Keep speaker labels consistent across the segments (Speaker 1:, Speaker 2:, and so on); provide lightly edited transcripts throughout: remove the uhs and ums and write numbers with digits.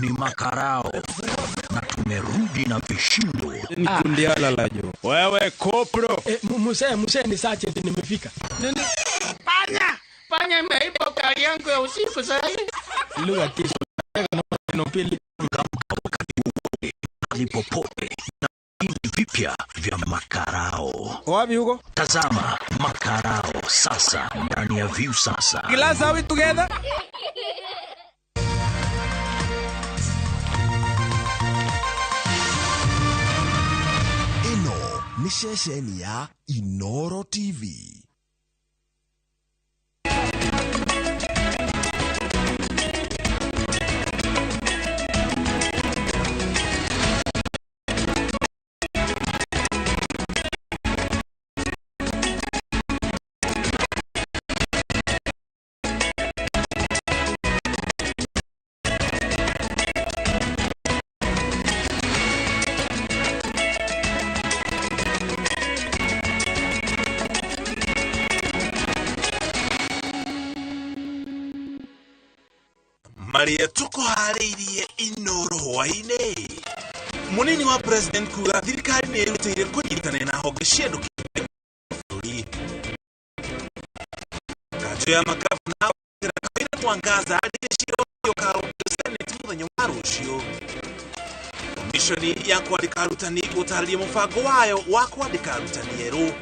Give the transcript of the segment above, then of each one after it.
Speaker 1: Ni makarao na tumerudi na vishindo.
Speaker 2: Ni kundi alalajo.
Speaker 3: Wewe kopro.
Speaker 4: Muse ni saa cheti nimefika.
Speaker 5: Nini? Panya imeiba gari yangu ya usiku sasa.
Speaker 4: Lugha tisho. No pili.
Speaker 1: Popote na hivi vipya vya makarao.
Speaker 2: Wapi huko?
Speaker 1: Tazama makarao sasa ndani ya View sasa.
Speaker 2: Glass are we together?
Speaker 6: Ino ni shesheni ya Inoro TV.
Speaker 3: Maria tuko haririye Inoro waine. Munini wa president kuga thirikari ni irutire kunyitana na honge ciendu bũrũri. Kanjo ya magavana ĩrakĩra kwangaza arĩ ciro ka Senate mũthenya wa rũciũ. Komishoni ya kwandĩka arutani gũtarĩria mũbango wayo wa kwandĩka arutani erũ.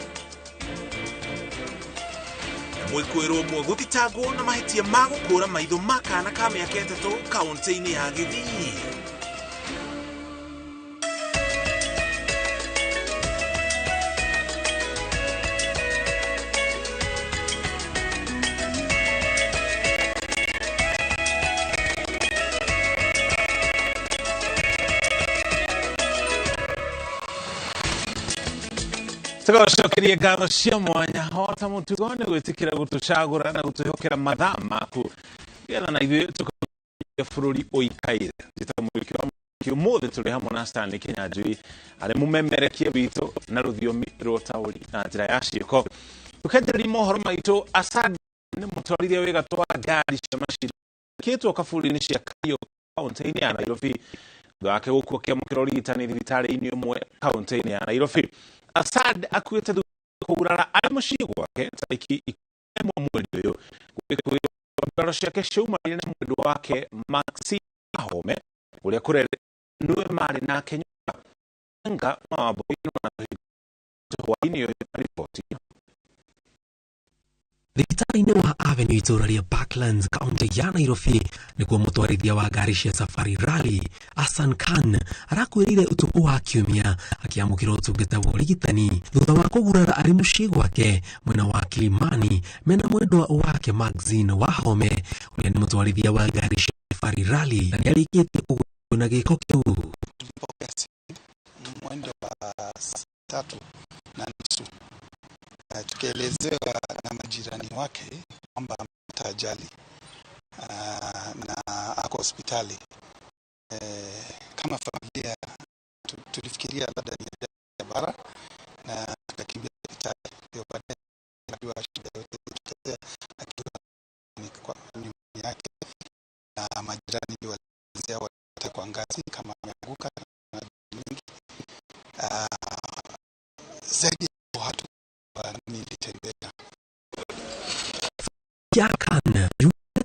Speaker 3: Mwĩkũĩrwo mwe gũthitangwo na mahĩtia ma gũkũra maitho ma kana ka mĩaka 3 kaunti-inĩ ya Gĩthii. Tugacokerie ngatho cia mwanya hota mutugone gwitikira gutucagura na gutuhokera mathaa maku getha na ithuĩ tukagia bũrũri ũikaire. Njĩtamũrĩki wa mũrĩki ũmũthĩ tũrĩ hamwe na Stanley Kinyanjui arĩ mũmemerekia witũ na rũthiomi rwa taũri na njĩra ya ciĩko. Tũkendereria mohoro maitũ. Asad nĩ mũtwarithia wĩ gatũ wa ngari cia macini kĩtwo kaburi-inĩ cia Kario kaunti-inĩ ya Nairobi thutha wake gũkua kĩamũkĩra ũrigitani thibitarĩ-inĩ ĩmwe kaunti-inĩ ya Nairobi. Asad akuĩte kũgurara arĩ mũciĩ gwake tarĩki 1 mweri ũyũ mbaro ciake ciaumanire na mwendwa wake Maxi Ahome ũrĩa kũrere nĩwe marĩ nake nyũmba nga mawambũi-inĩ na hwaĩ-inĩ ũyũ riboti.
Speaker 7: Thibitarĩ-inĩ wa Avenue itũra rĩa Parklands kaunti ya Nairobi nĩkuo mũtwarithia wa ngari cia Safari Rally Hassan Khan arakuĩrĩire ũtukũ wa kiumia akĩamũkĩra ũtungata wa ũrigitani thutha wa kũgurara arĩ mũciĩ gwake mwena wa Kilimani mena mwendwa wake Maxine Wahome ũrĩa nĩ mũtwarithia wa ngari cia Safari Rally na nĩarĩkĩtie kũgũrana na gĩko kĩu.
Speaker 8: Mwendo wa 3:30 tukielezewa na majirani wake kwamba amepata ajali na ako hospitali. Kama familia tulifikiria labda ni barabara na tukakimbia hospitali. Ndio baadaye tunajua shida yote ilitokea akiwa kwa nyumba yake na majirani ndio walianzia wote kwa ngazi kama ameanguka na mingi zaidi watu nilitembea
Speaker 7: Yakana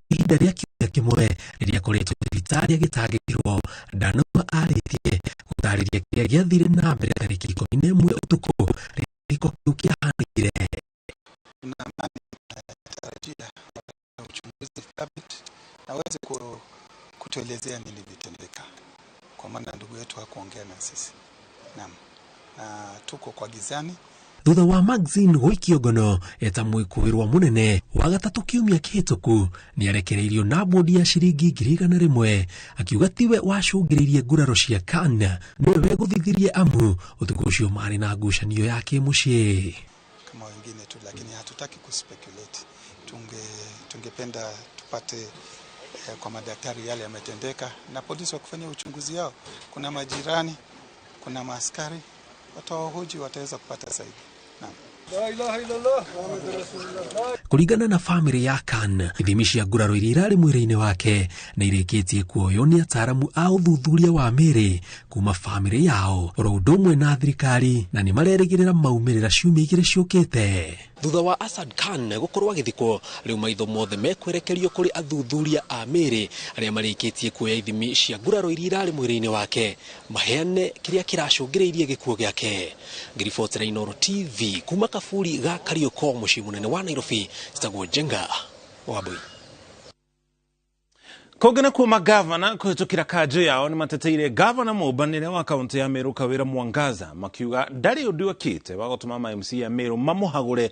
Speaker 7: ihinda rĩa kiumia kĩmwe rĩrĩa akoretwo thibitarĩ agĩtangĩkĩrwo ndanoma arĩtie gũtarĩria kĩrĩa gĩathire na mbere tarĩki 11 ũtukũ rĩrĩa gĩko kĩu kĩahanĩkire.
Speaker 8: Natarajia uchunguzi thabiti naweze kutuelezea nini vilitendeka, kwa maana ndugu yetu hakuongea na sisi. Naam, tuko kwa gizani.
Speaker 7: Thutha wa Maxine gũikio ngono eta mwĩkũĩrwo mũnene wa gatatũ kiumia kĩhĩtũku nĩarekereirio na bodi ya ciringi 100,000 akiuga tiwe wacũngĩrĩirie nguraro cia Khan nĩwe gũthithirie amu ũtukũ ũcio marĩ na ngucanio ya kĩmũciĩ
Speaker 8: kama wengine tu, lakini hatutaki kuspekulate. Tungependa tupate kwa madaktari yale yametendeka na polisi wakufanya uchunguzi yao. Kuna majirani, kuna maaskari, watawahoji wataweza kupata zaidi. Naam.
Speaker 7: Kuringana na family ya Khan, ithimi cia nguraro iria irarĩ mwĩrĩ-inĩ wake nĩ irĩkĩtie kuoywo nĩ ataaramu a ũthuthuria wa mĩĩrĩ kuma family yao oro ũndũ ũmwe na thirikari, na nĩ marerĩgĩrĩra maumĩrĩra ciumia igĩrĩ ciũkĩte. Thutha wa Hassan Khan gũkorwo agĩthikwo, rĩu maitho mothe mekwerekerio kũrĩ athuthuria a mĩĩrĩ arĩa marĩkĩtie kuoya ithimi cia nguraro iria irarĩ mwĩrĩ-inĩ wake maheane kĩrĩa kĩracũngĩrĩirie gĩkuũ gĩake. Ngiribotera Inooro TV kuma kaburi ga Karioko, mũciĩ mũnene wa Nairobi, Stagwo Jenga Wabui.
Speaker 3: Kogana kuma gavana kuhitukira kanjo yao ni mateteire gavana mũbanĩre wa kaunti ya Meru Kawĩra Mwangaza makiuga ndarĩ ũndũ akĩte wa gũtũma ma MCA ya Meru mamũhagũre,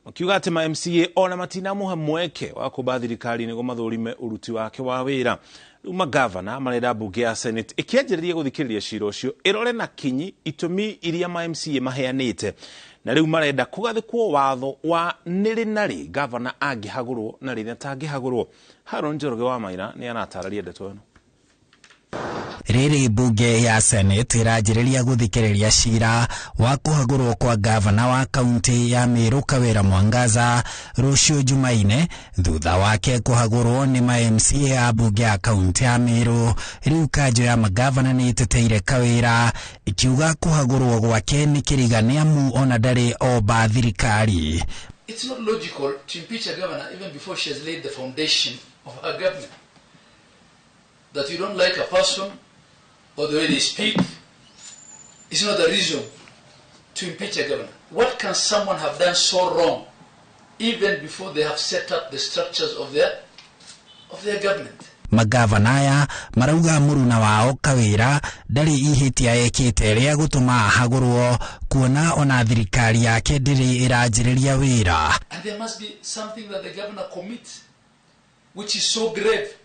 Speaker 3: makiuga atĩ ma MCA ona matinamuha mweke wa kũmba thirikari nĩguo mathũrime ũruti wake wa wĩra. Rĩu magavana marenda mbunge ya Senate ĩkĩanjĩrĩria gũthikĩrĩria cira ũcio ĩrore na kinyi itũmi iria ma MCA maheanĩte, na rĩu marenda kũgathĩkwo watho wa nĩrĩ narĩ gavana angĩhagũrwo na rĩrĩa atangĩhagũrwo. Haron Njoroge wa Maina nĩ anatararia ndeto ĩno.
Speaker 9: Rĩrĩ mbunge ya Senate ĩranjĩrĩria gũthikĩrĩria cira wa kũhagũrwo kwa gavana wa kaunti ya Meru Kawĩra Mwangaza rũciũ Jumaine, thutha wake kũhagũrwo nĩ ma MCA a mbunge ya kaunti ya Meru. Rĩu kanjũ ya magavana nĩ ĩteteire Kawĩra ikiuga kũhagũrwo gwake nĩ kĩrigania mu ona ndarĩ omba thirikari.
Speaker 10: It's not logical to impeach a governor even before she has laid the foundation of her government. That you don't like a person or the way they speak is not a reason to impeach a governor. What can someone have done so wrong even before they have set up the structures of their government?
Speaker 9: Magavana aya marauga mũruna wao Kawĩra ndarĩ ihĩtia ekĩte rĩa gũtũma ahagũrwo, kuona ona thirikari yake ndĩrĩ ĩranjĩrĩria wĩra.
Speaker 10: And there must be something that the governor commits which is so grave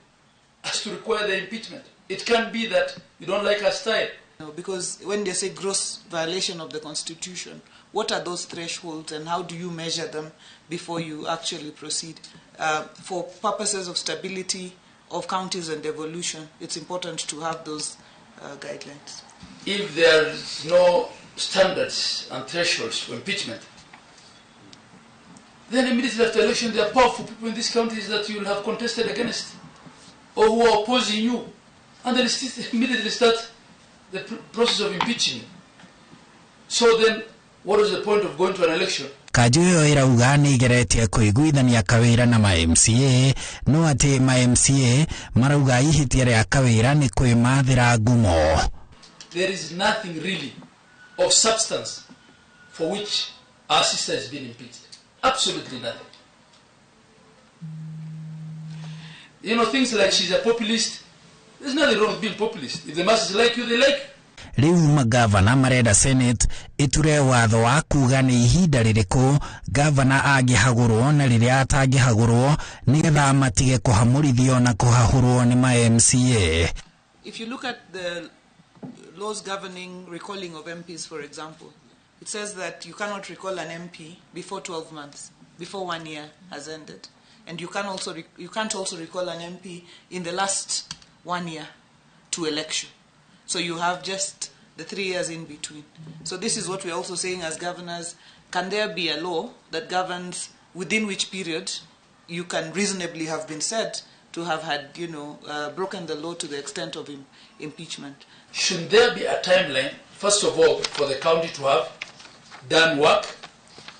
Speaker 10: as to require the impeachment. It can't be that you don't like her style.
Speaker 11: No, because when they say gross violation of the Constitution, what are those thresholds and how do you measure them before you actually proceed? For purposes of stability of counties and devolution, it's important to have those guidelines.
Speaker 10: If there is no standards and thresholds for impeachment, then immediately after election, there are powerful people in these counties that you will have contested against or who are opposing you, and then immediately start the process of impeaching. So then, what is the point of going to an election?
Speaker 9: Kanjũ ĩyo ĩrauga nĩ igeretie kũiguithania Kawĩra na ma MCA, no atĩ ma MCA marauga ihĩtia rĩa Kawĩra nĩ kwĩmathĩra ngumo.
Speaker 10: There is nothing really of substance for which our sister has been impeached. Absolutely nothing. You know, things like she's a populist. There's nothing wrong with being populist. If the masses like you, they like you.
Speaker 9: Rĩu magavana marenda Senate iture watho wa kuga nĩ ihinda rĩrĩkũ gavana angĩhagũrwo na rĩrĩa atangĩhagũrwo nĩgetha matige kũhamũrithio na kũhahũrwo nĩ ma MCA.
Speaker 11: If you look at the laws governing recalling of MPs, for example, it says that you cannot recall an MP before 12 months, before 1 year has ended. And you can't also recall an MP in the last 1 year to election. So you have just the 3 years in between. So this is what we're also saying as governors. Can there be a law that governs within which period you can reasonably have been said to have had, broken the law to the extent of impeachment?
Speaker 10: Should there be a timeline, first of all, for the county to have done work,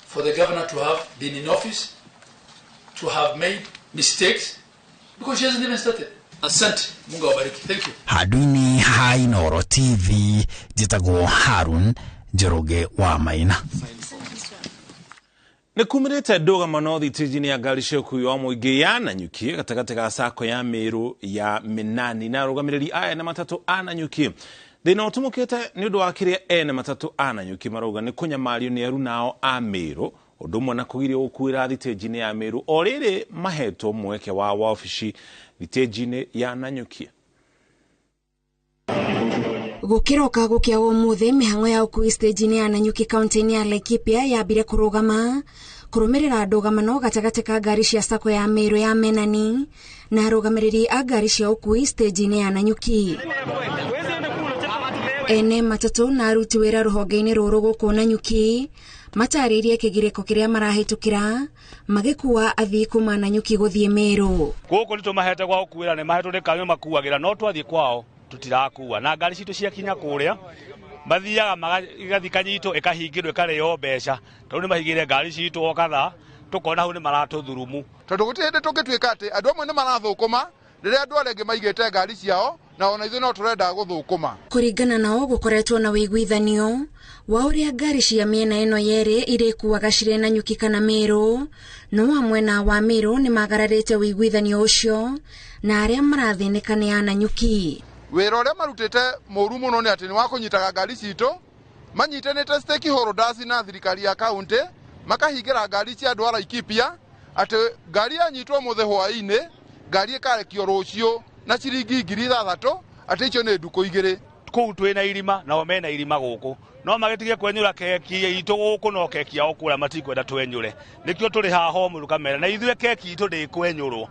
Speaker 10: for the governor to have been in office, to have made mistakes, because she hasn't even started. Asante, Mungu awabariki. Thank you.
Speaker 9: Haduni ha Inooro TV, jitagwo Harun Njoroge wa Maina.
Speaker 3: Nĩkumirĩte ndũgamo thitĩji-inĩ ya ngari cia ũkuui wa mũingĩ ya Nanyuki gatagatĩ ga sako ya Meru ya Minani na arũgamĩrĩri aya na matatũ a Nanyuki. Thĩna ũtũmũkĩte nĩ ũndũ wa kĩrĩa ene matatũ a Nanyuki marauga nĩ kũnyamario nĩ aruna ao a Meru, ũndũ ũmwe na kũgiria gũkuĩra thitĩji-inĩ ya Meru o rĩrĩ mahetwo mweke wa wabici thitĩji-inĩ ya Nanyuki.
Speaker 12: Gukiroka gukia umuthi mihango ya ukui stage-ini ya Nanyuki county-ini ya Laikipia yambire kurugama kurumirira ndugamano gatagati ka ngari cia sako ya Meru ya Menani na arugamiriri a ngari cia ukui stage-ini ya Nanyuki. ene matatu na aruti wĩra rũhonge-inĩ rũrũ gũkũ Nanyuki matarĩirie kĩgirĩko kĩrĩa marahĩtũkĩra magĩkua athii kuma Nanyuki gũthiĩ Meru.
Speaker 13: Gũkũ nĩtũmahete gwa gũkuĩra nĩ mahetwo nĩ kanyo makuagĩra no twathiĩ kwao tutirakua na ngari citũ ciakinya kũrĩa mathiaga magathi kanyito ĩkahingĩrwo ĩkarĩo mbeca tondũ nĩmahingĩire ngari citũ o kadhaa tukona hau nĩ maratũthurumu
Speaker 14: tondũ gũtirĩ hĩndĩ tũngĩtuĩka atĩ andũ amwe nĩ marathũkũma rĩrĩa andũ arĩa angĩ maigĩte ngari ciao na ona ithuĩ no tũrenda gũthũkũma.
Speaker 12: Kũringana nao gũkoretwo na wĩiguithanio wa ũrĩa ngari cia mĩena ĩno yerĩ irĩkuaga cirĩ Nanyuki kana Meru, no wa mwena wa Meru nĩ magararĩte wĩiguithanio ũcio na arĩa marathĩnĩka nĩ a Nanyuki.
Speaker 14: Wĩra ũrĩa marutĩte mũru mũno nĩ atĩ nĩ wa kũnyitaga ngari citũ manyitanĩte stakeholders na thirikari ya kaunti makahingĩra ngari cia andũ a Laikipia atĩ ngari yanyitwo mũthĩ hwaĩ-inĩ ngari ĩkarekio rũciũ na ciringi 6,000 atĩ icio nĩ nduko igĩrĩ.
Speaker 13: Kũu twĩna irima nao mena irima gũkũ no magĩtige kwenyũra keki itũ gũkũ no keki yao kũrĩa matikwenda twenyũre nĩkĩo tũrĩ haha ũmũrũ kamera na ithuĩ keki itũ ndĩkwenyũrwo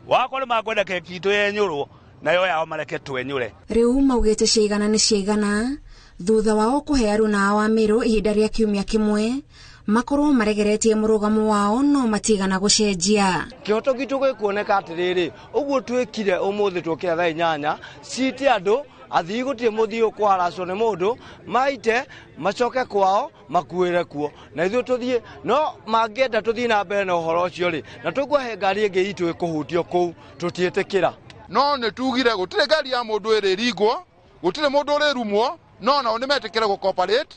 Speaker 13: wakorwo makwenda keki itũ yenyũrwo nayo yao mareke twenyũre.
Speaker 12: Rĩu maugĩte ciigana nĩ ciigana thutha wao kũhe aruna wa Meru ihinda rĩa kiumia kĩmwe makorwo maregeretie mũrũgamo wao no matigana gũcenjia.
Speaker 15: Kĩhoto gitũ gĩkuoneka atĩrĩrĩ ũguo twĩkire ũmũthĩ tũkĩra thaa 8 citi andũ athii gũtirĩ mũthii ũkũharacwo nĩ mũndũ maite macoke kwao makuĩre kuo na ithuĩ tũthiĩ no mangĩenda tũthiĩ na mbere na ũhoro ũcio rĩ na tũkũhe ngari ĩngĩ itũ ĩkũhutio kũu tũtiĩtĩkĩra.
Speaker 14: No nĩ tugire gũtirĩ ngari ya mũndũ ĩrĩringwo gũtirĩ mũndũ ũrĩrumwo no nao nĩ metĩkĩre gũcooperate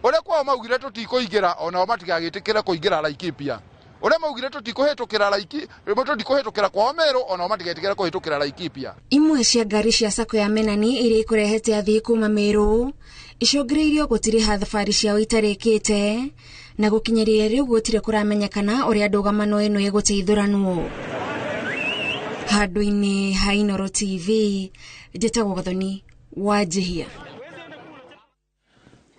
Speaker 14: ũrĩa kwao maugire tũtikũingĩra onao matigagĩtĩkĩre kũingĩra Laikipia ũrĩa maugire tũtikũhĩtũkĩra kwao Meru onao matigetĩkĩre kũhĩtũkĩra Laikipia.
Speaker 12: Imwe cia ngari cia sako ya Menani iria ikũrehete athii kuma Meru icũngĩrĩirio gũtirĩha thabarĩ ciao itarĩkĩte na gũkinyĩria rĩu gũtirĩ kũramenyekana ũrĩa ndũgamano ĩno ĩgũteithũranwo. Handũ-inĩ ha Inooro TV njĩtagwo Gathoni Wanjihia.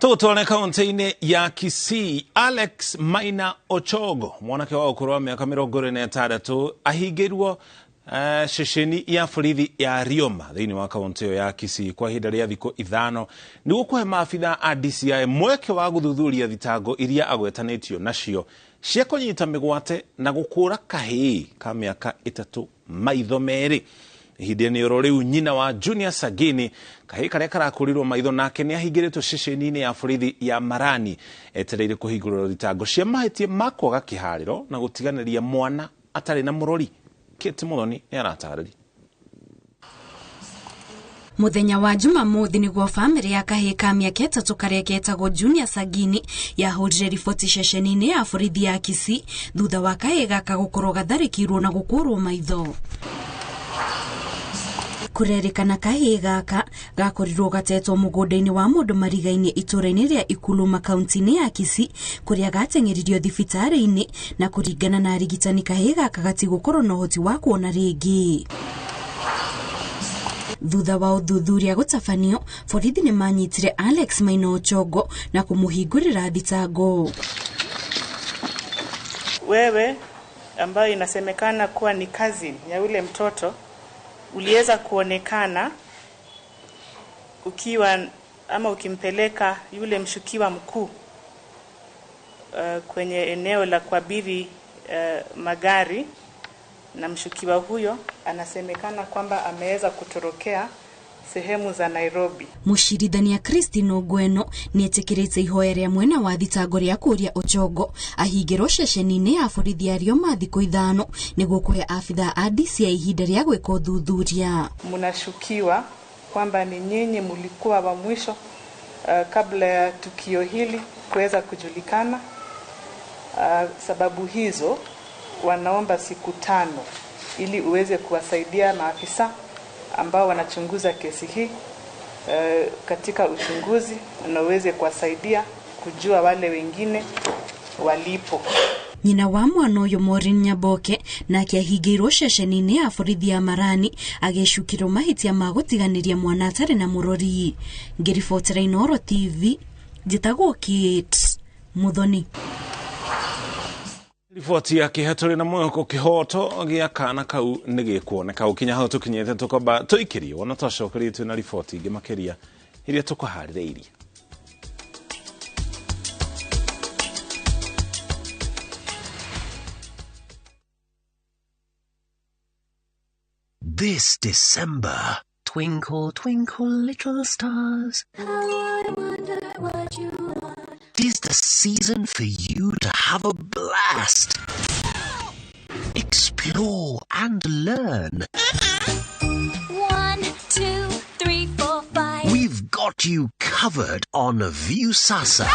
Speaker 3: Tũtũone kaunti-inĩ ya Kisii, Alex Maina Ochogo mwanake wa ũkũrũ wa mĩaka 26 ahingĩirwo ceceni ya borithi ya Rioma thĩinĩ wa kaunti ya Kisii kwa ihinda rĩa thikũ 5 nĩguo kũhe maabitha a DCI mweke wa gũthuthuria thitango iria agwetanĩtio nacio cia kũnyita mĩgwate na gũkũra kahĩĩ ka mĩaka 3 maitho merĩ. Ihinda-inĩ oro rĩu nyina wa Junior Sagini kahĩĩ karĩa karakũrirwo maitho nake nĩ ahingĩrĩtwo ceceni-inĩ ya borithi ya Marani etereire kũhingũrĩrwo thitango cia mahĩtia ma kwaga kĩharĩro na gũtiganĩria mwana atarĩ na mũrori. Kate Muthoni nĩ aratarĩria.
Speaker 16: Muthenya wa Jumamothi nĩguo famĩlĩ ya kahĩĩ ka mĩaka 3 karĩa ketagwo Junior Sagini yahũrire riboti ceceni-inĩ ya borithi ya Kisii thutha wa kahĩĩ gaka gũkorwo gatharĩkĩirwo na gũkũrwo maitho. Kũrerĩkana kahĩĩ gaka gakorirwo gatetwo mũgũnda-inĩ wa mũndũ mariga-inĩ itũra-inĩ rĩa Ikuluma kaunti-inĩ ya Kisii kũrĩa gateng'eririo thibitarĩ-inĩ na kũringana na arigitani kahĩĩ gaka gatigũkorwo na ũhoti wa kuona rĩngĩ. Thutha wa ũthuthuria gũtabanio, borithi nĩ manyitire Alex Maina Ochogo na kũmũhingũrĩra thitango.
Speaker 11: Wewe ambayo inasemekana kuwa ni cousin ya yule mtoto uliweza kuonekana ukiwa ama ukimpeleka yule mshukiwa mkuu kwenye eneo la kuabiri magari, na mshukiwa huyo anasemekana kwamba ameweza kutorokea sehemu za Nairobi.
Speaker 16: Mushirithania Christine Ogweno nĩetĩkĩrĩte ihoya rĩa mwena wa thitango rĩa kũria Ochogo ahingĩrwo ceceni-inĩ ya borithi ya Rioma thikũ 5 nĩguo kũhe afitha a DCI ihinda rĩa gwĩka ũthuthuria.
Speaker 11: Mnashukiwa kwamba ni nyinyi mlikuwa wa mwisho kabla ya tukio hili kuweza kujulikana. Sababu hizo wanaomba siku 5 ili uweze kuwasaidia maafisa ambao wanachunguza kesi hii katika uchunguzi na uweze kuwasaidia kujua wale wengine walipo.
Speaker 16: Nyina wa mwana ũyũ Maureen Nyaboke nake ahingĩirwo ceceni-inĩ ya borithi ya Marani agĩcukĩrwo mahĩtia ma gũtiganĩria mwana atarĩ na mũrori. Ngĩribotera Inooro TV njĩtagwo Kate Muthoni.
Speaker 3: Riboti ya kĩhetũrĩ na mwĩhoko kĩhoto gĩa kana kau nĩ gĩkuoneka. Ũkinya hau tũkinyĩte tũkamba tũikĩrio na twacokerie twĩna riboti ingĩ makĩria iria tukuhaririirie.
Speaker 1: This December, twinkle, twinkle, little stars. How I wonder what you want. Tis the season for you to have a blast. Explore and learn.
Speaker 17: 1, 2, 3, 4, 5.
Speaker 1: We've got you covered on Viusasa.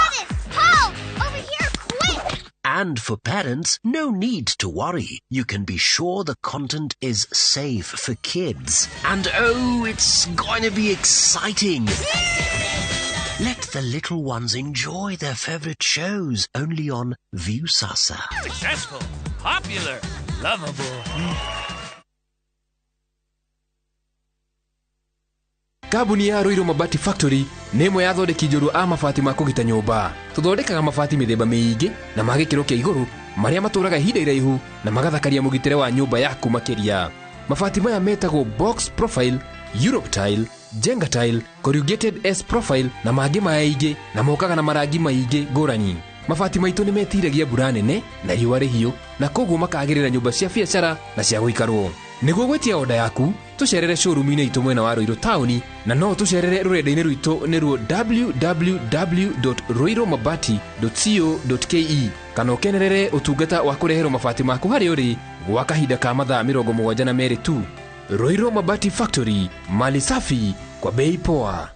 Speaker 17: Paul! Over here, quick!
Speaker 1: And for parents, no need to worry. You can be sure the content is safe for kids. And oh, it's going to be exciting. Let the little ones enjoy their favorite shows only on Viusasa.
Speaker 18: Successful, popular, lovable.
Speaker 4: Kambuni ya Ruiru Mabati Factory nĩ ĩmwe ya athondeki njorua a mabati ma kũgita nyũmba. Tũthondekaga mabati mĩthemba mĩingĩ na ma gĩkĩro kĩa igũrũ marĩa matũũraga ihinda iraihu na magathakaria mũgitĩre wa nyũmba yaku makĩria. Mabati maya metagwo box profile, Europe tile, Jenga tile, corrugated S profile na mangĩ maingĩ na mokaga na marangi maingĩ ngũrani. Mabati maitũ nĩ metiragia mbura nene na riũa rĩhiũ na koguo makagĩrĩra nyũmba cia biacara na cia gũikarwo. Nĩguo gwetia oda yaku, tucerere showroom-inĩ itũ mwena wa Ruiru Town na no tucerere rũrenda-inĩ rwitũ nĩruo www.ruiromabati.co.ke kana ũkenerere ũtungata wa kũreherwo mabati maku harĩ ũrĩ gwa kahinda ka mathaa 72 tu. Ruiru Mabati Factory, mali safi kwa bei poa.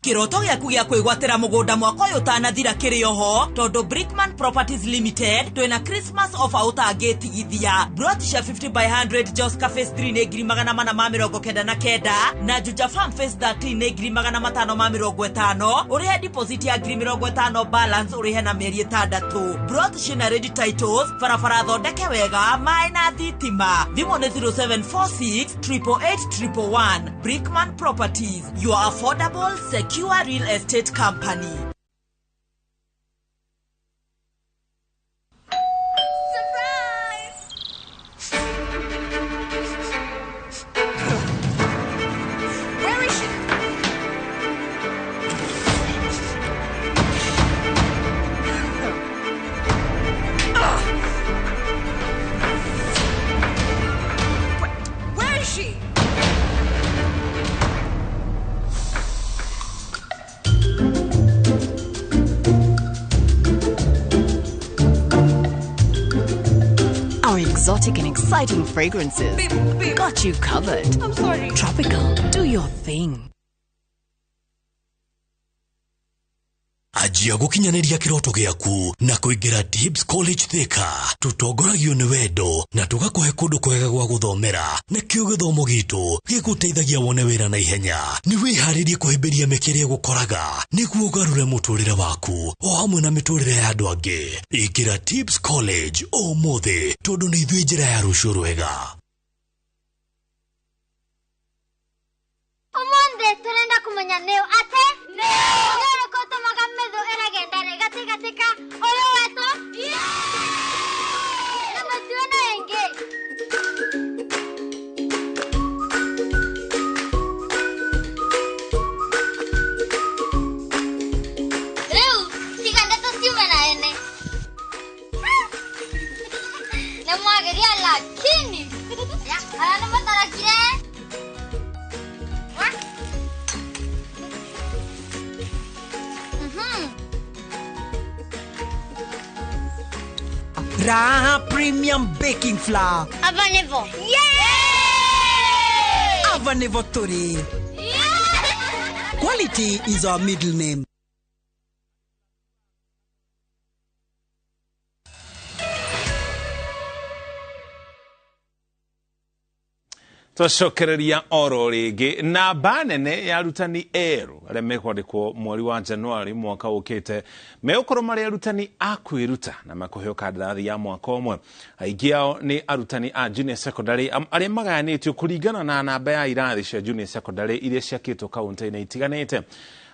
Speaker 19: Kiroto gĩaku gĩa kwĩgwatĩra mũgũnda mwaka ũyũ ũtanathira kĩrĩ oho tondũ Brickman Properties Limited twĩna Christmas offer ũtangĩtigithia. Brot cia 50 by 100 Joska Phase 3 nĩ 499 na Juja Farm Phase 13 nĩ 550 ũrĩhe deposit ya 50 balance ũrĩhe na mĩeri 6. Brot ciĩna ready titles, barabara thondeke wega, maĩ na thitima. Thimũ nĩ 0746 888 111. Brickman Properties, your affordable secure real estate company.
Speaker 17: Where is she? Where is she?
Speaker 20: Our exotic and exciting fragrances got you covered.
Speaker 17: I'm sorry.
Speaker 20: Tropical, do your thing.
Speaker 6: Ajia gukinyanĩria kĩroto gĩaku na kũingĩra Tibbs College Thika. Tutongoragio nĩ wendo na tugakũhe kũndũ kwega gwa gũthomera. Nakĩo gĩthomo gitũ gĩgũteithagia wone wĩra na ihenya. Nĩ wĩharĩrie kũhĩmbĩria mĩkĩre gũkoraga nĩguo ũgarũre mũtũrĩre waku o hamwe na mĩtũrĩre ya andũ angĩ. Ingĩra Tibbs College ũmũthĩ tondũ nĩ ithuĩ njĩra ya rũciũ rwega.
Speaker 17: Omonde tunaenda kumenya neo ate neo leo koto magamedo eragenda regatika oyo weto na matuana enge leo siganda to siume na ene na mwageria lakini ya ana matarakire.
Speaker 19: Raha Premium Baking Flour.
Speaker 17: Avanevo. Yay!
Speaker 19: Avanevo Tori. Quality is our middle name.
Speaker 3: Twacokereria oro rĩngĩ na mba nene ya arutani erũ arĩa mekwandĩkwo mweri wa Januari mwaka ũkĩte megũkorwo marĩ arutani a kwĩruta na makũheo kandarathi ya mwaka ũmwe. Aingĩ ao nĩ arutani a junior secondary arĩa magayanĩtio kũringana na namba ya irathi cia junior secondary iria ciakĩtwo kaunti-inĩ itiganĩte.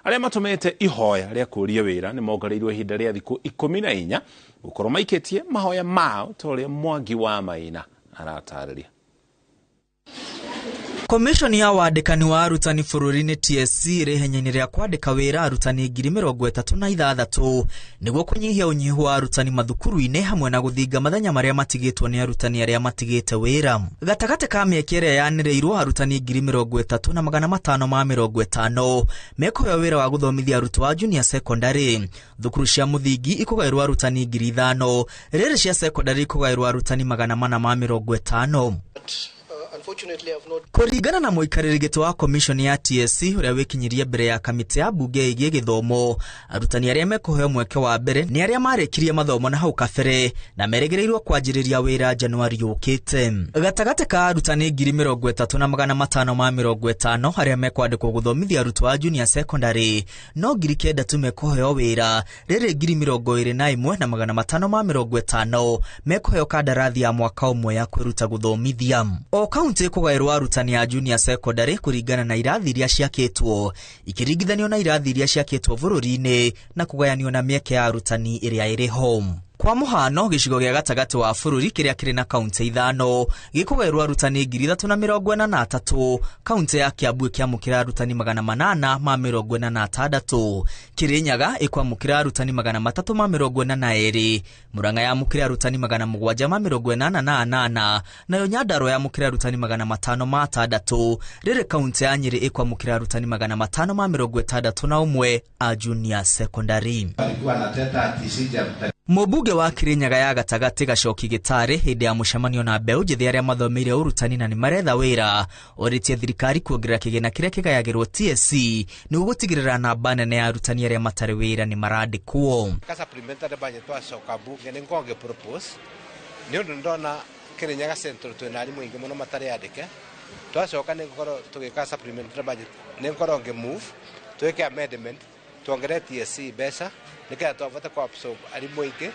Speaker 3: Arĩa matũmĩte ihoya rĩa kũũria wĩra nĩ mongereirwo ihinda rĩa thikũ 14 gũkorwo maikĩtie mahoya mao ta ũrĩa Mwangi wa Maina aratarĩria.
Speaker 21: Komishoni ya wandikani wa arutani bũrũri-inĩ TSC rĩhenyainĩ rĩa kwandĩka wĩra arutani 36,000 nĩguo kũnyihia ũnyihu wa arutani mathukuru-inĩ hamwe na gũthinga mathenya marĩa matigĩtwo nĩ arutani arĩa matigĩte wĩra. Gatagatĩ ka mĩeke ĩrĩa yanĩrĩirwo arutani 30,550 mekũheo wĩra wa gũthomithia arutwo a junior secondary. Thukuru cia mũthingi ikũgaĩrwo arutani 5,000, rĩrĩ cia secondary ikũgaĩrwo arutani 450. Kũringana na mũikarĩri gĩtĩ wa komishoni ya TSC ũrĩa wĩkinyirie mbere ya kamĩtĩ ya mbunge ĩgiĩ gĩthomo, arutani arĩa mekũheo mweke wa mbere nĩ arĩa marĩkirie mathomo na hau kabere na merĩgĩrĩirwo kwanjĩrĩria wĩra Januari yũkĩte. Gatagatĩ ka arutani 30,550 arĩa mekwandĩkwo gũthomithia arutwo a junior secondary, no 9,000 tu mekũheo wĩra, rĩrĩ 21,550 mekũheo kandarathi ya mwaka ũmwe ya kwĩruta gũthomithia. O kaunti ĩkũgaĩrwo arutani a junior secondary kũringana na irathi iria ciakĩtwo, ikĩringithanio na irathi iria ciakĩtwo bũrũri-inĩ na kũgayanio na mĩeke ya arutani ĩrĩa ĩrĩ ho. Kwa mũhano, gĩcigo gĩa gatagatĩ wa bũrũri kĩrĩa kĩrĩ na kaunti 5 gĩkũgaĩrwo arutani 343, kaunti ya Kiambu ĩkĩamũkĩra arutani 846, Kirinyaga ĩkwamũkĩra arutani 342, Murang'a yamũkĩra arutani 788, nayo Nyandarua yamũkĩra arutani 506, rĩrĩ kaunti ya Nyĩrĩ ĩkwamũkĩra arutani 561 a junior secondary. Mũmbunge wa Kirinyaga ya gatagatĩ Gacoki Gĩtarĩ hĩndĩ ya mũcemanio na mbeũ njĩthĩ arĩa mathomeire ũrutani na nĩ maretha wĩra, orĩtie thirikari kuongerera kĩgĩna kĩrĩa kĩgayagĩrwo TSC nĩguo gũtigĩrĩra namba nene ya arutani arĩa matarĩ wĩra nĩ marandĩkwo.
Speaker 22: Supplementary budget twacoka mbunge nĩ ngonge propose nĩ ũndũ ndona Kirinyaga Central twĩna arimũ aingĩ mũno matarĩ andĩke, twacoka nĩ ngũkorwo tũgĩka supplementary budget, nĩ ngũkorwo ngĩmove twĩke amendment tuongere TSC mbeca nĩkaya twavota kwa absorb arimũ aingĩ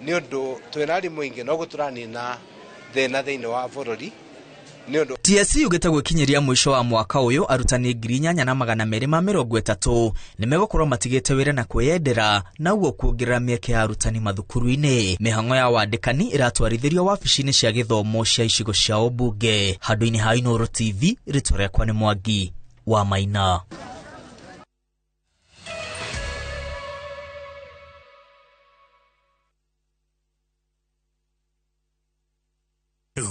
Speaker 22: nĩ ũndũ twĩna arimũ aingĩ no gũtũranina thĩna thĩinĩ wa bũrũri.
Speaker 21: TSC yugĩte gwĩkinyiria mũico wa mwaka ũyũ arutani 8,230 nĩ megũkorwo matigĩte wĩra na kwĩyendera na ũguo kuongerera mĩeke ya arutani mathukuru-inĩ. Mĩhang'o ya wandĩkani ĩratwarithĩrio wabici-inĩ cia gĩthomo cia icigo cia ũmbunge. Handũ-inĩ ha Inooro TV, rĩtwa rĩakwa nĩ Mwangi wa Maina.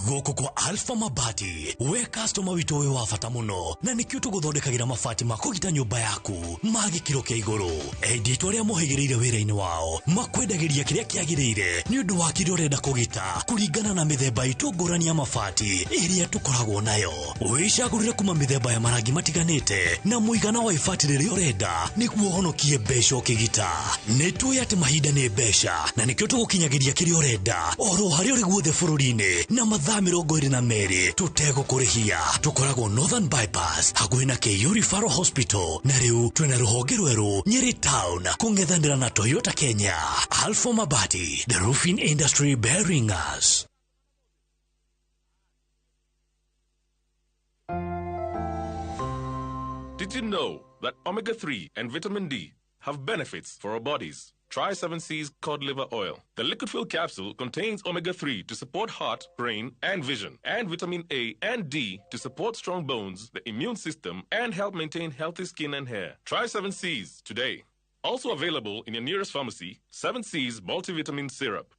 Speaker 6: Gũkũ kwa Alpha Mabati, we customer witũ wĩ wa bata mũno na nĩkĩo tũgũthondekagĩra mabati ma kũgita nyũmba yaku ma gĩkĩro kĩa igũrũ. Enditũ arĩa mohĩgĩrĩire wĩra-inĩ wao makwendagĩria kĩrĩa kĩagĩrĩire nĩ ũndũ wa kĩrĩa ũrenda kũgita kũringana na mĩthemba itũ ngũrani ya mabati ĩrĩa tũkoragwo nayo. Wĩcagũrĩre kuma mĩthemba ya marangi matiganĩte na mũigana wa ibati rĩrĩa ũrenda nĩguo ũhonokie mbeca ũkĩgita. Nĩtũĩ atĩ mahinda nĩ mbeca na nĩkĩo tũgũkinyagĩria kĩrĩa ũrenda oro harĩa ũrĩ guothe bũrũri-inĩ na mathaa 22 tũtegũkũrĩhia. Tũkoragwo Northern Bypass hakuhĩ na KU Referral Hospital, na rĩu twĩna rũhonge rwerũ Nyeri Town kũng'ethanĩra na Toyota Kenya. Alpha Mabati, the roofing industry bearing us.
Speaker 23: Did you know that omega-3 and vitamin D have benefits for our bodies? Try 7C's cod liver oil. The liquid fuel capsule contains omega-3 to support heart, brain, and vision, and vitamin A and D to support strong bones, the immune system, and help maintain healthy skin and hair. Try 7C's today. Also available in your nearest pharmacy, 7C's multivitamin syrup.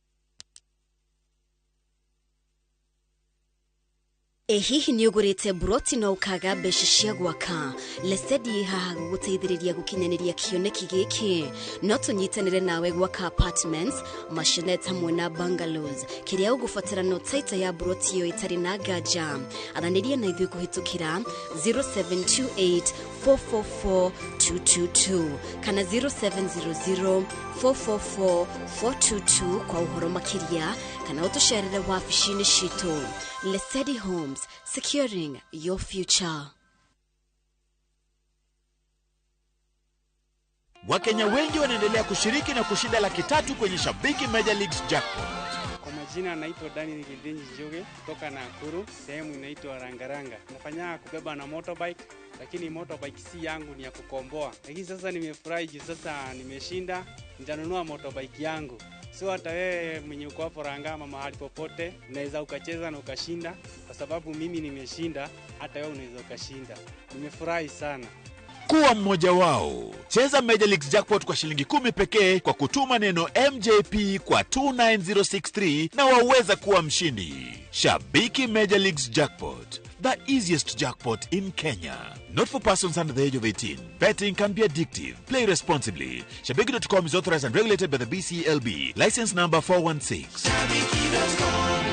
Speaker 24: Hihi nĩ ũgũrĩte buroti na ũkaga mbeca cia gwaka? Lesedi haha gũgũteithĩrĩria gũkinyanĩria kĩoneki gĩkĩ. No tũnyitanĩre nawe gwaka apartments, maisonette hamwe na bungalows. Kĩrĩa ũgũbatara no taita ya buroti ĩyo ĩtarĩ na nganja. Aranĩria na ithuĩ kũhĩtũkĩra 0728 444 222 kana 0700 444 422 kwa ũhoro makĩria, kana ũtũcerere wabici-inĩ citũ. Lesedi Homes, securing your future.
Speaker 25: Wakenya wengi wanaendelea kushiriki na kushinda $300,000 kwenye Shabiki Major Leagues Jackpot.
Speaker 26: Kwa majina anaitwa Daniel Gildenji Joge kutoka Nakuru, sehemu inaitwa Rangaranga. Nafanya kubeba na motorbike, lakini motorbike si yangu, ni ya kukomboa. Lakini sasa nimefurahi, sasa nimeshinda, nitanunua motorbike yangu. So hata wewe mwenye uko hapo Rangama mahali popote unaweza ukacheza na ukashinda, kwa sababu mimi nimeshinda, hata wewe unaweza ukashinda. Nimefurahi sana.
Speaker 25: Kuwa mmoja wao. Cheza Major League Jackpot kwa shilingi 10 pekee kwa kutuma neno MJP kwa 29063 na waweza kuwa mshindi. Shabiki Major League Jackpot, the easiest jackpot in Kenya. Not for persons under the age of 18. Betting can be addictive. Play responsibly. Shabiki.com is authorized and regulated by the BCLB. License number 416. Shabiki.com.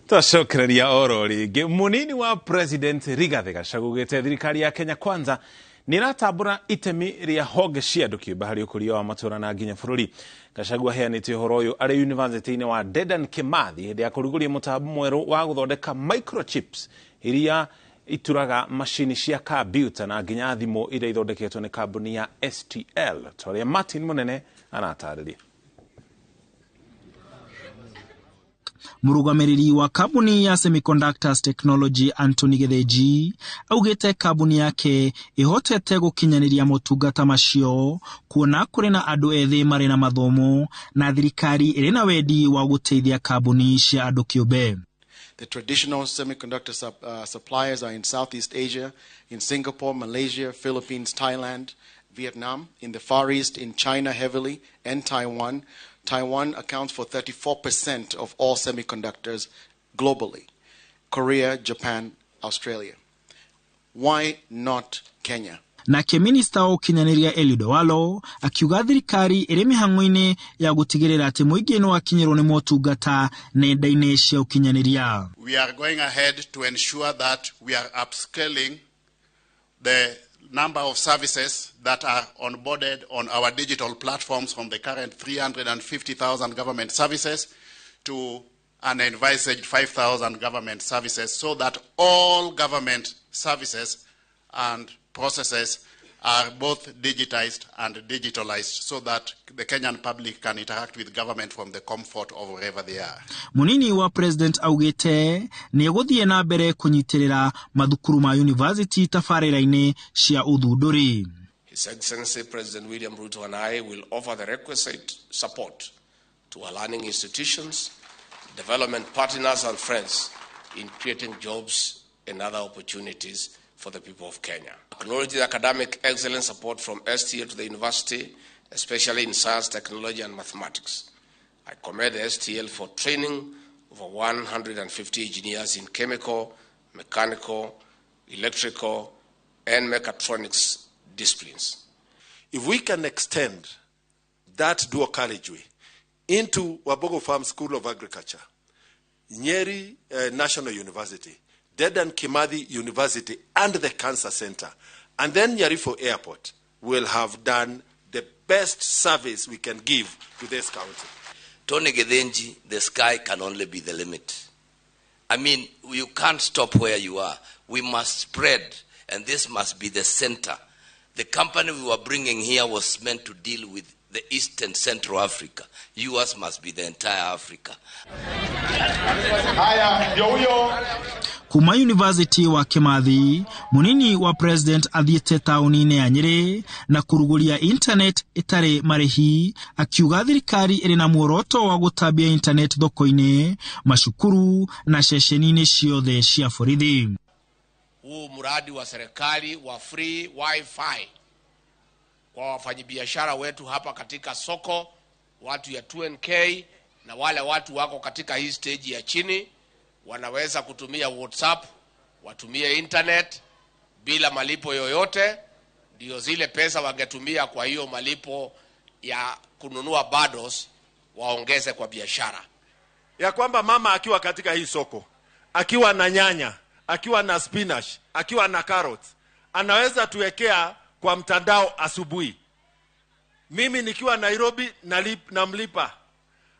Speaker 3: Twacokereria oro ringi. Munini wa President Rigathi Gachagua ugite thirikari ya Kenya Kwanza niratambura itemi ria honge cia andu kiumba hari ukuria wa matura na nginya bururi. Gachagua heanite uhoro uyu ari university-ini wa Dedan Kimathi hindi ya kuruguria mutambo mweru wa guthondeka microchips iria ituraga mashini cia computer na nginya thimu iria ithondeketwo ni kambuni ya STL. Toria Martin Munene anatariria.
Speaker 2: Murugamiriri wa kabuni ya Semiconductors Technology Anthony Getheji augite kabuni yake ihotete gukinyaniria motungata macio kuona kuri na andu ethi mari na mathomo na thirikari iri na wendi wa guteithia kabuni cia andu kiumbe.
Speaker 5: The traditional semiconductor suppliers are in Southeast Asia, in Singapore, Malaysia, Philippines, Thailand, Vietnam, in the Far East, in China heavily, and Taiwan. Taiwan accounts for 34% of all semiconductors globally. Korea, Japan, Australia. Why not Kenya?
Speaker 2: Nake minista wa ukinyaniria Eliud Owalo akiuga thirikari iri mihango-ini ya gutigirira ati muingi no akinyirwo ni motungata nenda-ini cia ukinyaniria.
Speaker 7: We are going ahead to ensure that we are upscaling the number of services that are onboarded on our digital platforms from the current 350,000 government services to an envisaged 5,000 government services, so that all government services and processes are both digitized and digitalized, so that the Kenyan public can interact with government from the comfort of wherever they are.
Speaker 2: Munini wa President augite ni guthie na mbere kunyitirira mathukuru ma university tafarira-ini cia uthunduri.
Speaker 8: His Excellency President William Ruto and I will offer the requisite support to our learning institutions, development partners and friends in creating jobs and other opportunities for the people of Kenya. Acknowledge the academic excellence support from STL to the university, especially in science, technology, and mathematics. I commend the STL for training over 150 engineers in chemical, mechanical, electrical, and mechatronics disciplines.
Speaker 9: If we can extend that dual carriageway into Wabogo Farm School of Agriculture, Nyeri National University, Dedan Kimathi University, and the Cancer Center, and then Nyarifo Airport, will have done the best service we can give to this county.
Speaker 10: Tony Gedenji, the sky can only be the limit. I mean, you can't stop where you are. We must spread, and this must be the center. The company we were bringing here was meant to deal with the East and Central Africa. Yours must be the entire Africa.
Speaker 2: Kuma University wa Kimathi, munini wa President athiete tauni-ini ya Nyeri na kuruguria internet itari marihi, akiuga thirikari iri na muoroto wa gutambia internet thoko-ini, mashukuru na ceceni-ini ciothe cia borithi.
Speaker 8: Huu mradi wa serikali wa free wifi kwa wafanyabiashara wetu hapa katika soko, watu ya 2NK na wale watu wako katika hii stage ya chini wanaweza kutumia WhatsApp, watumie internet bila malipo yoyote, ndio zile pesa wangetumia kwa hiyo malipo ya kununua bundles waongeze kwa biashara.
Speaker 9: Ya kwamba mama akiwa katika hii soko, akiwa na nyanya, akiwa na spinach, akiwa na carrots, anaweza tuwekea kwa mtandao asubuhi. Mimi nikiwa Nairobi namlipa.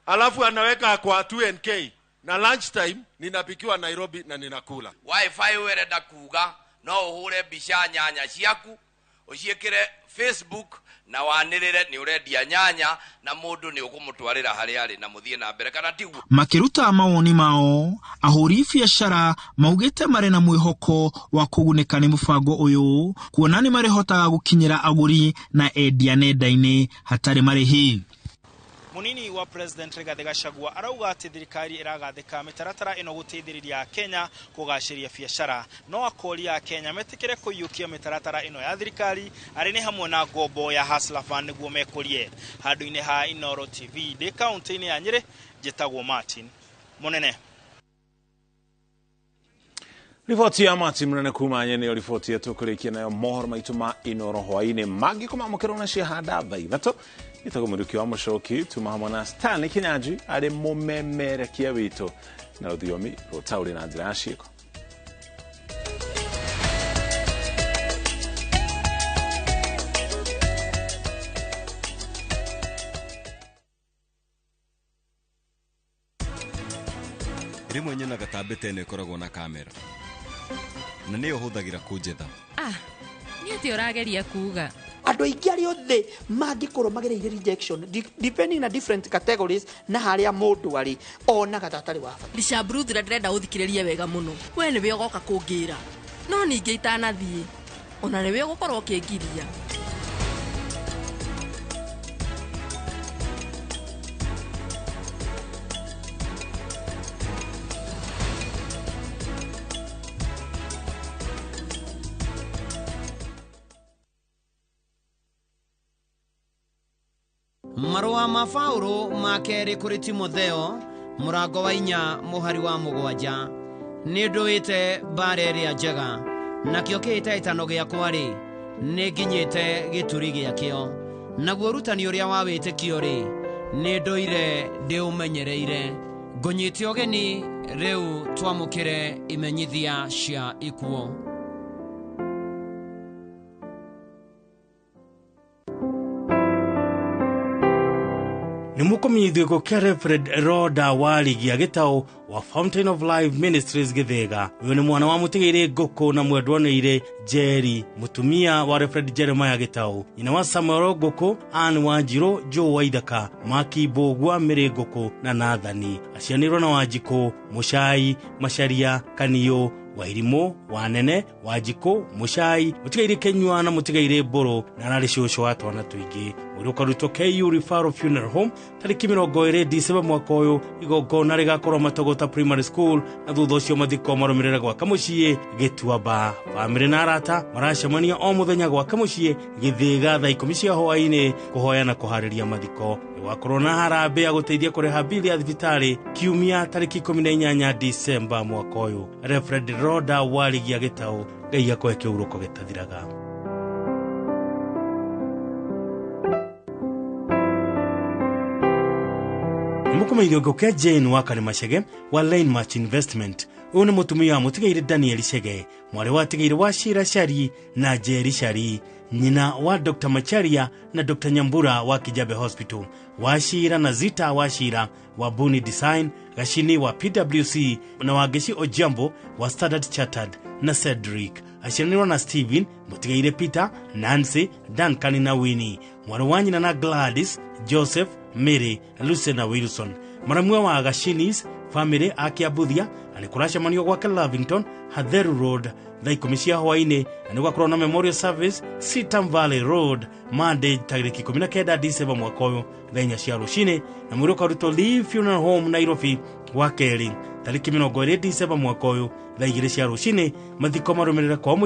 Speaker 9: Alafu anaweka kwa 2NK na lunchtime ninapikiwa Nairobi na ninakula.
Speaker 10: Wi-Fi werenda kuga no uhure bisha nyanya ciaku uciekire Facebook na wanirire ni urendia nyanya na mundu ni ukumutwarira hari ari na muthie na mbere kana tiguo.
Speaker 2: Makiruta mawoni mao ahuri biashara maugite mare na mwihoko wa kuguneka ni mubango uyu kuona ni marihotaga gukinyira aguri na endia nenda-ini hatari marihi. Munini wa President Rigathi Gachagua arauga ati thirikari iragathika mitaratara ino guteithiriria Kenya kugashiria biashara no akoria Kenya metikire kuyukia mitaratara ino ya thirikari ari ni hamwe na ngombo ya Hustler Fund niguo mekorie handu-ini ha Inoro TV de county-ini ya Nyeri jetagwo Martin Munene.
Speaker 3: Riboti ya Martin Munene kuma Nyeri, riboti yetu kurikia nayo mohoro maitu ma Inoro hwaine magi kuma mukero na shihada thaivato itago muruki wa mushoki tuma na Stanley Kinyaji ari mumemerekia wito na udhiomi rotauri na njira ashiko.
Speaker 11: Rimwe nyina gatambite ne koragwo na kamera na niyo huthagira kunjetha.
Speaker 12: Ni ati urageria kuga
Speaker 13: andu aingi ari othe mangikorwo magereire rejection depending na different categories na haria mundu ari ona gatatari wa bata.
Speaker 12: Lisha bruther ndrenda uthikiririe wega muno we ni we ugoka kungira no ninge itanathie ona ni we ugukorwo kingiria.
Speaker 14: Marua ma Paulo makeri kuri Timotheo murango wa 4 muhari wa 7 ni nduite bareri ya njega nakio kiite itano giakwa ri ni nginyite gituri giakio naguo rutani uria wa witikio ri ni nduire ndi umenyereire ngunyite ogeni riu twamukire imenyithia cia ikuo.
Speaker 15: Nimukomithwe ko Reverend Roda Waligi agitao wa Fountain of Life Ministries Githega. Uyo ni mwana wa mutigire Ngoko na mwendwaneire Jerry mutumia wa Reverend Jeremiah gitao. Ina wa Samuel Ngoko, Anne Wanjiro, Joe Waithaka, Maki Bogwa Mere Ngoko na Nathani. Acianirwo na Wanjiko, Mushai, Masharia, Kaniyo, Wairimo, Wanene, Wajiko, Mushai, mutigaire Kenywa na mutigaire Boro na nari shosho atwana tuingi. Uruka ruto KU Referral Funeral Home tariki 20 December mwaka uyu igogona rigakorwo Matogota Primary School na thutha ucio mathiko marumirira gwaka muciĩ Gituaba. Family na arata maracemania o muthenya gwaka muciĩ Githiga thaa 10 cia hwaĩ-inĩ kuhoya na kuhariria mathiko. Wakorwo na harambe ya guteithia kureha bili ya thibitari kiumia tariki 18 December mwaka uyu. Reverend Roda Waligi agitao Ngai akoe kiuruko gitathiraga. Mukumeithio Ngoke Jane Wakane Mashege wa Lane March Investment. Uyu ni mutumia wa mutigaire Daniel Shege, mwari wa tigaire wa Shira Shari na Jerry Shari, nyina wa Dr. Macharia na Dr. Nyambura wa Kijabe Hospital, wa Shira na Zita wa Shira wa Buni Design, Gashini wa PWC na Wageshi Ojambo wa Standard Chartered na Cedric. Ashiranirwa na Steven, mutigaire Peter, Nancy, Duncan na Winnie, mwari wa nyina na Gladys, Joseph, Mary, Lucy na Wilson. Maramua wa Gashinis family akiabuthia anikurashamanio gwake Lavington Hatheru Road thaa 10 cia hwaĩ-inĩ na nĩgwakorwo na memorial service Sitam Valley Road Monday tariki 19 December mwaka ũyũ thaa 4 cia rũcinĩ, na mwĩrĩ ũkarutwo Lee Funeral Home Nairobi wa kerĩ tariki 20 December mwaka ũyũ thaa 2 cia rũcinĩ. Mathiko marũmĩrĩra kwa